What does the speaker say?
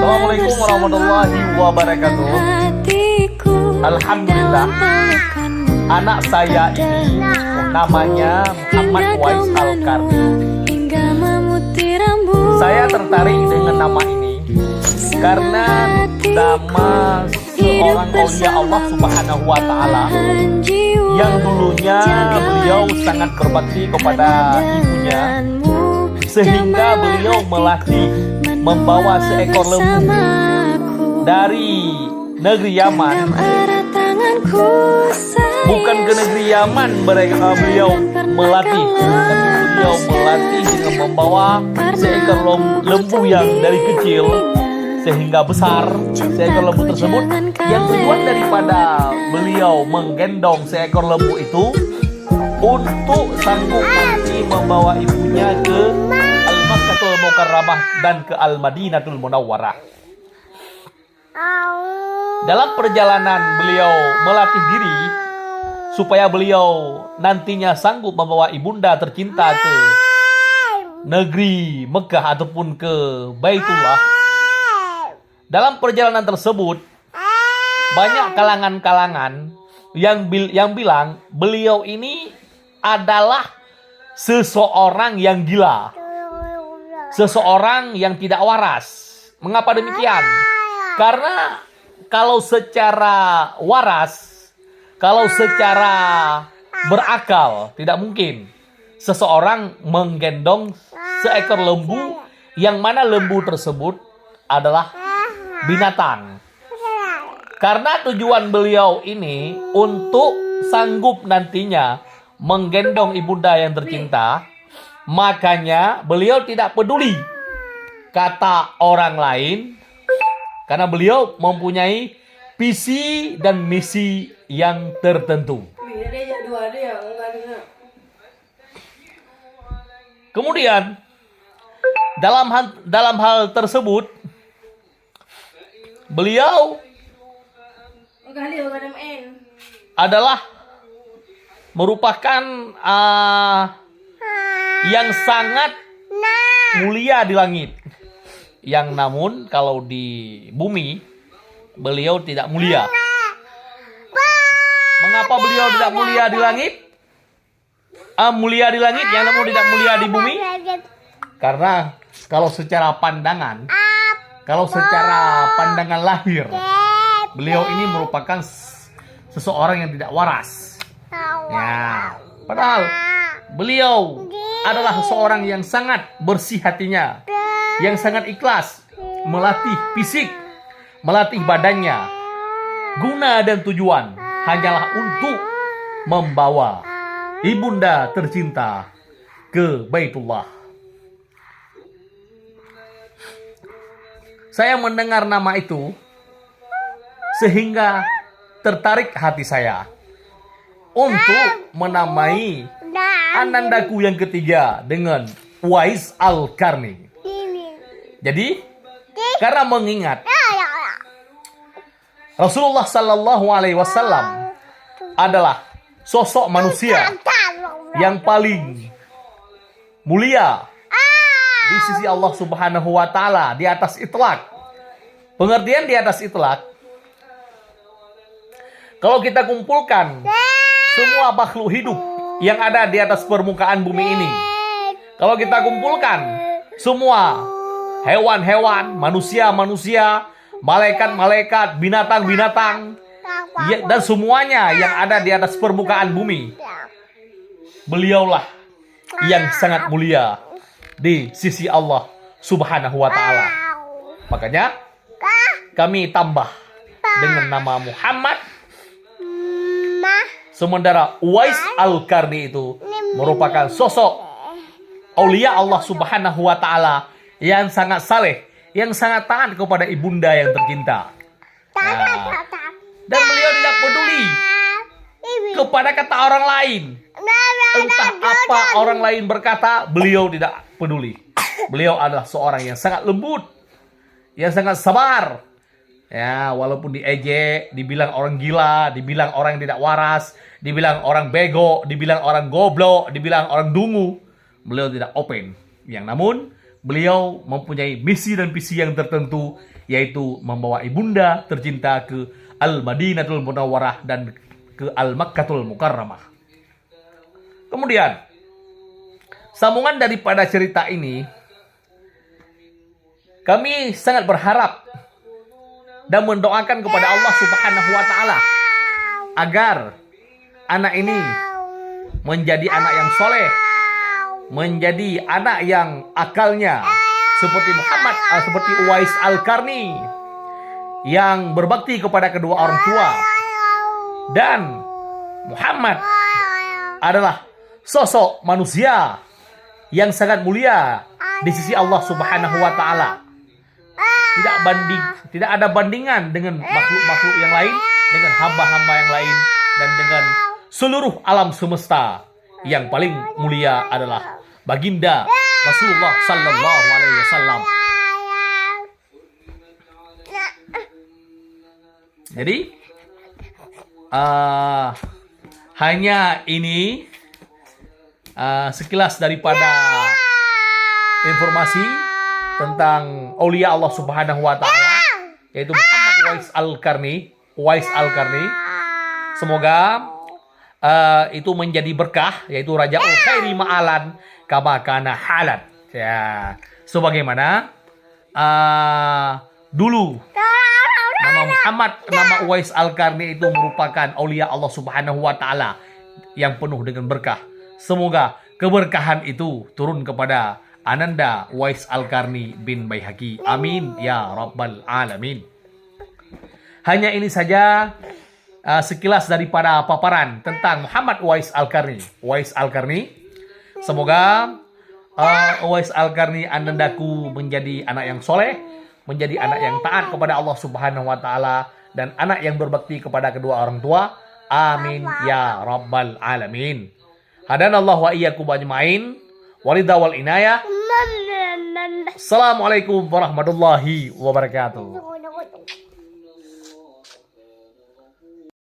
Assalamualaikum warahmatullahi wabarakatuh. Alhamdulillah, anak saya ini namanya Muhammad Uwais Al-Karni. Saya tertarik dengan nama ini karena nama seorang aulia Allah Subhanahu wa Ta'ala yang dulunya beliau sangat berbakti kepada ibunya, sehingga beliau melatih membawa seekor lembu dari negeri Yaman, bukan ke negeri Yaman beliau melatih, tapi beliau melatih dengan membawa seekor lembu yang dari kecil sehingga besar. Seekor lembu tersebut, yang tujuan daripada beliau menggendong seekor lembu itu untuk sanggup nanti membawa ibunya ke Al-Makkahul Mukarramah dan ke Al-Madinatul Munawwarah. Dalam perjalanan beliau melatih diri supaya beliau nantinya sanggup membawa ibunda tercinta ke negeri Mekah ataupun ke Baitullah. Dalam perjalanan tersebut banyak kalangan-kalangan yang bilang beliau ini adalah seseorang yang gila, seseorang yang tidak waras. Mengapa demikian? Karena kalau secara waras, kalau secara berakal, tidak mungkin seseorang menggendong seekor lembu yang mana lembu tersebut adalah binatang. Karena tujuan beliau ini untuk sanggup nantinya menggendong ibunda yang tercinta, makanya beliau tidak peduli kata orang lain, karena beliau mempunyai visi dan misi yang tertentu. Kemudian dalam hal tersebut beliau adalah merupakan yang sangat mulia di langit. Yang namun kalau di bumi beliau tidak mulia. Mengapa beliau tidak mulia di langit? Mulia di langit yang namun tidak mulia di bumi? Karena kalau secara pandangan, lahir, beliau ini merupakan seseorang yang tidak waras. Ya, padahal beliau adalah seseorang yang sangat bersih hatinya, yang sangat ikhlas melatih fisik, melatih badannya. Guna dan tujuan hanyalah untuk membawa ibunda tercinta ke Baitullah. Saya mendengar nama itu sehingga tertarik hati saya untuk menamai anandaku yang ketiga dengan Uwais Al-Karni. Jadi, karena mengingat Rasulullah Sallallahu Alaihi Wasallam adalah sosok manusia yang paling mulia di sisi Allah Subhanahu wa Ta'ala, di atas itlak. Pengertian di atas itlak, kalau kita kumpulkan semua makhluk hidup yang ada di atas permukaan bumi ini, kalau kita kumpulkan semua hewan-hewan, manusia-manusia, malaikat-malaikat, binatang-binatang, dan semuanya yang ada di atas permukaan bumi, beliaulah yang sangat mulia di sisi Allah Subhanahu wa Ta'ala. Makanya kami tambah dengan nama Muhammad, sementara Uwais Al-Karni itu merupakan sosok aulia Allah Subhanahu wa Ta'ala yang sangat saleh, yang sangat taat kepada ibunda yang tercinta. Nah, dan beliau tidak peduli kepada kata orang lain. Entah apa orang lain berkata, beliau tidak peduli. Beliau adalah seorang yang sangat lembut, yang sangat sabar. Ya, walaupun diejek, dibilang orang gila, dibilang orang yang tidak waras, dibilang orang bego, dibilang orang goblok, dibilang orang dungu, beliau tidak open. Yang namun beliau mempunyai misi dan visi yang tertentu yaitu membawa ibunda tercinta ke Al-Madinatul Munawwarah dan ke Al-Makkatul Mukarramah. Kemudian, sambungan daripada cerita ini, kami sangat berharap dan mendoakan kepada Allah Subhanahu wa taala agar anak ini menjadi anak yang soleh, menjadi anak yang akalnya seperti seperti Uwais Al-Qarni yang berbakti kepada kedua orang tua, dan Muhammad adalah sosok manusia yang sangat mulia di sisi Allah Subhanahu wa taala. Tidak ada bandingan dengan makhluk-makhluk yang lain, dengan hamba-hamba yang lain, dan dengan seluruh alam semesta. Yang paling mulia adalah baginda Rasulullah sallallahu alaihi wasallam. Jadi hanya ini sekilas daripada informasi tentang aulia Allah Subhanahu wa taala, yaitu Muhammad Uwais Al-Qarni. Semoga itu menjadi berkah, yaitu Rajaul Khairi Ma'alan kama kana halan. Ya, sebagaimana dulu nama Muhammad, nama Uwais Al-Qarni itu merupakan aulia Allah Subhanahu wa taala yang penuh dengan berkah. Semoga keberkahan itu turun kepada Ananda Uwais Al-Qarni bin Baihaqi. Amin ya rabbal alamin. Hanya ini saja sekilas daripada paparan tentang Muhammad Uwais Al-Qarni. Semoga Uwais Al-Qarni anandaku menjadi anak yang soleh, menjadi anak yang taat kepada Allah Subhanahu wa taala, dan anak yang berbakti kepada kedua orang tua. Amin ya rabbal alamin. Hadanallahu wa iyyakum ajmain. Walidha wal inayah. Assalamualaikum warahmatullahi wabarakatuh.